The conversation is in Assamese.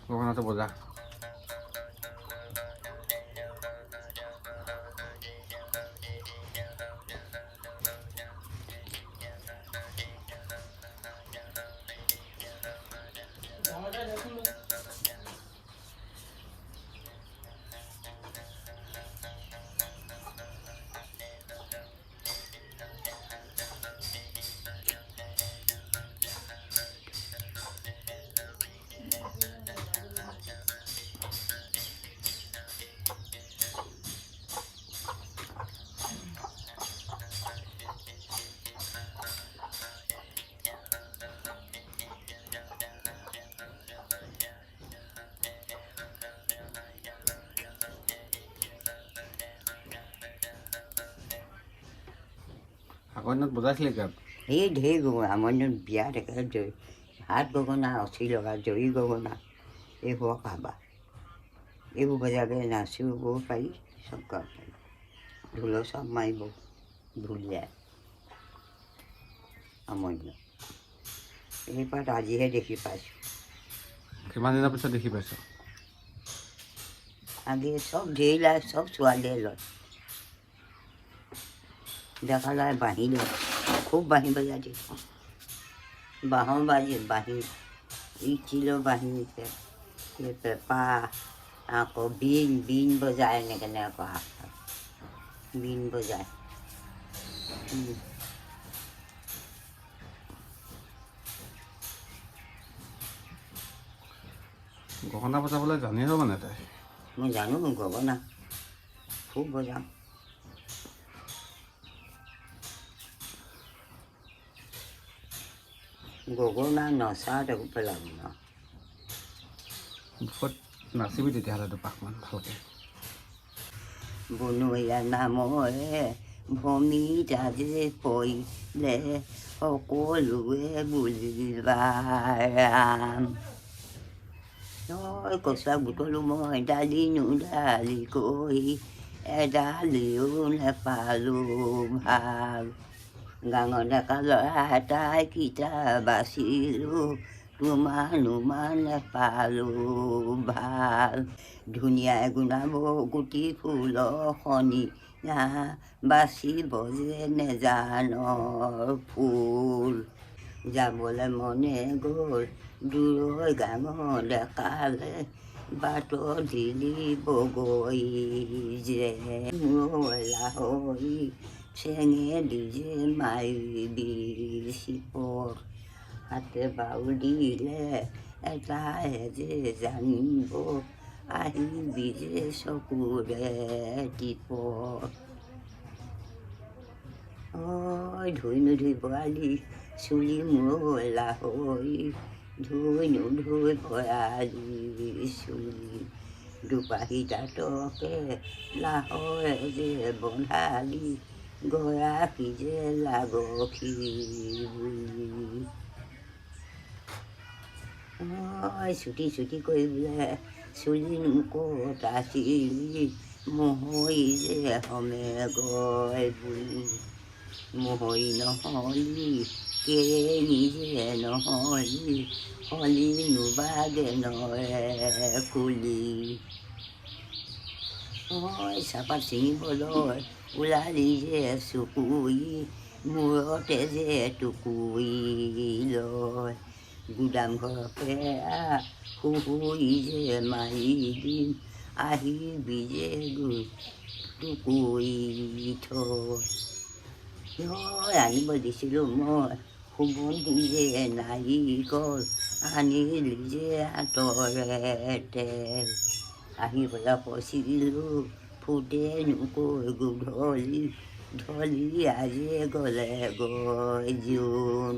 গগনাটো বজা। আগৰ দিনত বজাইছিলে গাত। এই ঢেৰ গগনা আমাৰ দিনত বিয়াত একেবাৰে হাত গগনা, অচি লগা, জৰি গগনা, এইবোৰ খাবা। এইবোৰ বজাবে নাচিব পাৰি, চব গাব পাৰি। ঢোলৰ চব মাৰিব ঢুলীয়াই আমাৰ দিনত। এই পাত আজিহে দেখি পাইছোঁ। কিমান দিনৰ পিছত দেখি পাইছ? আজি চব ঢেৰ লয়, চব ছোৱালীয়ে লয়। ডেকা ল'ৰাই বাঁহী লয়, খুব বাঁহী বজাই দিয়ে। বাঁহৰ বাঁহী, ষ্টিলৰ বাঁহী, পেঁপা, আকৌ বিন বজায় এনেকৈ বিন বজায়। গগনা বজাবলৈ জানিব মানে তাই? মই জানো গগনা, খুব বজাওঁ। গগনা নচাত একো পেলাব ন। বুকত নাচিবি তেতিয়াহ'লে দুপাকমান ভালকৈ। বনৰীয়া নামৰে ভমিতা যে পৰিলে সকলোৱে বুলিবা ৰাম। তই কচুৱা বুটলো মই ডালি নুডালি কৰি এডালিও নেপালোঁ ভাল। গাঙৰ ডেকা ল'ৰা এটাই কিতা বাচিলোঁ, তোমাৰ নুমান নেপালোঁ ভাল। ধুনীয়াই গুণাব গুটি ফুলৰ সনিয়া, বাচিব যে নেজান ফুল। যাবলৈ মনে গ'ল দূৰৈ গাঙৰ ডেকালে, বাটৰ দিলি বগৰী যে লাহৰি চেঙেদি যে মাৰিবি চিপত। হাতে বাউ দিলে এটাই যে জানিব, আহিবি যে চকুৰে টিপত। ঐ ধুই নুধুই বৰালি চুলি মোৰ লাহৰি, ধুই নুধুই বৰালি চুলি। দুপাহি তাতকে লাহৰে যে বন্ধালি, গৰাকী যে লাগি বুলি। চুটি কৰিবলৈ চুলি নকটাছিলি, মহৰি যে সমে গৈ বুলি। মহৰি নহ'লি কেৰেঙি যে নহ'লি, হলি নোবাগে নৰে কুলি। চাহপাত ছিঙিবলৈ ওলালি যে চুকুৰি, মূৰতে যে টুকুৰি লয়। গুদাম ঘৰকে শুহুৰি যে মাৰি দিম, আহিবি যে টুকুৰি থৈ। আনিব দিছিলোঁ মই সুগন্ধি যে নাৰিকল, আনিলি যে হাতৰে তেল। আহিবলৈ কৈছিলোঁ ফুটে নুকৈ গধূলি, ঢলি আজি গ'লে গৈ জোন।